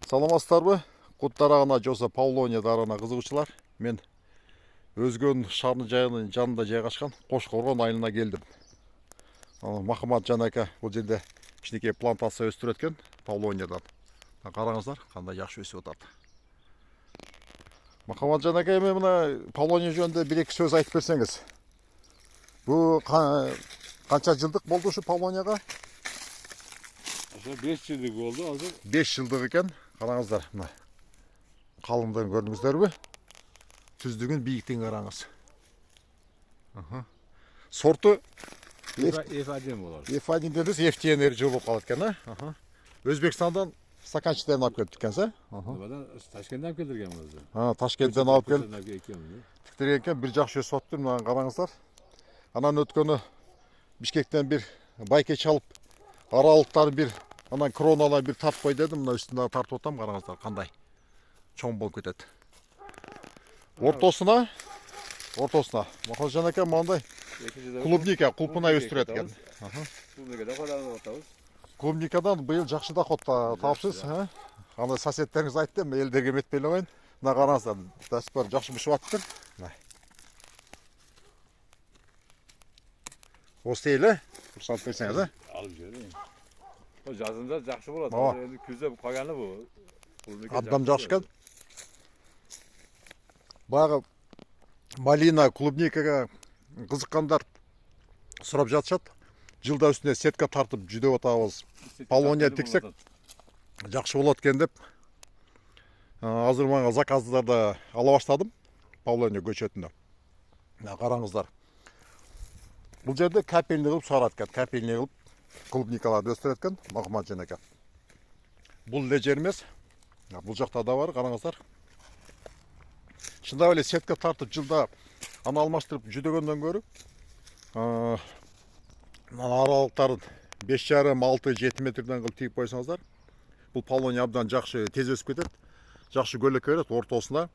Саламатсыздарбы? Кут дарагына жоса Павлония дарагына кызыгуучулар. Мен Өзгөн шаарынын жайынын жанында жайгашкан Кошкоргон айылына келдим. Махамат Жан ака бул жерде кичинекей плантация өстүрөт экен Павлониядан. Караңыздар, кандай жакшы өсүп атат. Махамат Жан ака, эми мына Павлония жөнүндө бир-эки сөз айтып берсеңиз. Бул канча жылдык болду ушу Павлонияга? 5 жылдык болду азыр. 5 жылдык экен. Караңыздар, мына калыңдыгын көрдүңүздөрбү? Түздүгүн, бийиктигин караңыз. Сорту F1 болор. F1 дедиз, FTNR жылы болуп калат экен, а? Өзбекстандан стаканчыктарын алып келип экенсиз, Ташкенттен алып келдирген өзү. Ташкенттен алып келип тиктирген экен, бир жакшы өсүп атыптыр, мына караңыздар. Анан өткөнү Бишкектен бир байкеч алып, аралыктарын бир, анан кроналар бир тартып кой дедим, мына үстүнө тартып атам, караңыздар кандай чоң болуп кетет. Ортосуна Махамат Жан ака мындай клубника, кулпунай өстүрөт экен. Клубникадан быйыл жакшы доход таапсыз, аны соседтериңиз айтты, мен элдерге эметпей эле коеюн. Мына караңыздар, дастар жакшы бышып атыптыр. Осы эле, уруксат берсеңиз, Алып жүрөйүн. O жазында жакшы болот. Эми күздө калганы бу. Абдан жакшы экен. Баягы малина, клубникага кызыккандар сурап жатышат. Жылда үстүнө сетка тартып жүдөп атабыз. Павлония тиксек жакшы болот экен деп. Азыр мага заказдарды ала баштадым. Павлония көчөтүнө. Караңыздар. Бул жерде капельный кылып сугарат экен. Капельный кылып клубникаларды өстүрөт экен Махамат Жан ака. Бул эле жер эмес. Бул жакта да бар, караңыздар. Шындап эле сетка тартып жылда аны алмаштырып жүдөгөндөн көрү аралыктарын 5,5-6-7 метрден кылып тигип койсоңуздар, бул Павлония абдан жакшы тез өсүп кетет. Жакшы көлөккө берет, ортосуна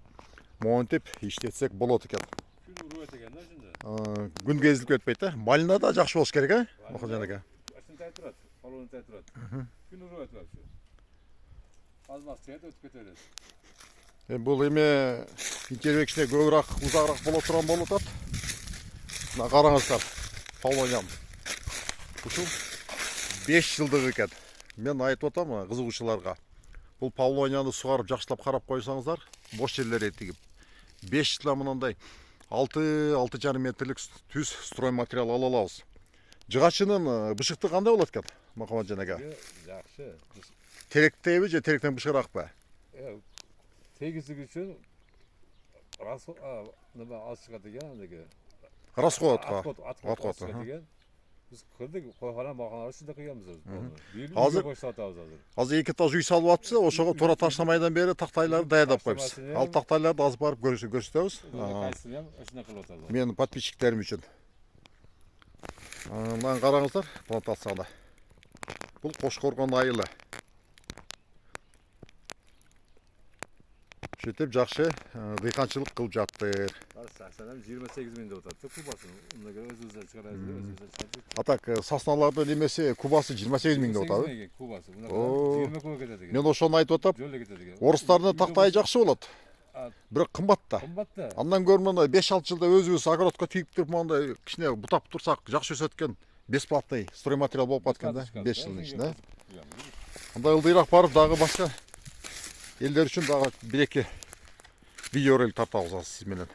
монтип иштетсек болот экен. Күн уруп экен да ушунда. Күн кезилип кетпейт, Малина да жакшы болуш керек, Махамат Жан ака. Ушундай турат, Павлония турат. Күн уруп атат. Аз максат өтүп кете берет. Бул эми интервью кичине көбүрөөк, узагыраак боло турган болуп атат. Мына караңыздар, Павлониям. Ушул 5 жылдык экен. Мен айтып атам кызыгуучуларга. Бул Павлонияны сугарып жакшылап карап койсоңуздар, бош жерлерге тигип 5 жылда мындай 6-6,5 метрлик түз строй материал ала алабыз. Жыгачынын бышыкты кандай болот экен, Махамат Жан ака? Жакшы. Теректеби же теректен бышыраакпы? Тегиздик үчүн нема аз чыгат экен андеги. Расходко. Biz kırdık, koyhana makanalar üstünde kıyamız. Hazır 2 этаж үй салып атпыз, ошого туура таштамайдан бери тактайларды даярдап койбуз. Ал тактайларды азыр барып көрсөтөбүз. Менин подписчиктерим үчүн. Мына караңыздар, плантацияда. Бул Кошкоргон айылы. Шетеп жакшы дыйканчылык кылып жаттыр. 28 миң деп атат. Кубасы. Унда göre өзүбүздөн чыгарабыз. Атак сосналардын немеси кубасы 28 миң деп атабы. Кубасы. Унда 20 куба кетет экен. Мен ошону айтып атам. Орустардын тактайы жакшы болот. Бирок кымбат да. Андан көрү мына 5-6 жылда өзүбүз огородко тигип туруп мондай кичине бутап турсак жакшы өсөт экен. Бесплатный стройматериал болуп аткан да 5 жылдын ичинде. Андай ылдыйраак барып дагы башка элдер үчүн дагы 1-2 видео ролик тартабыз сиз менен.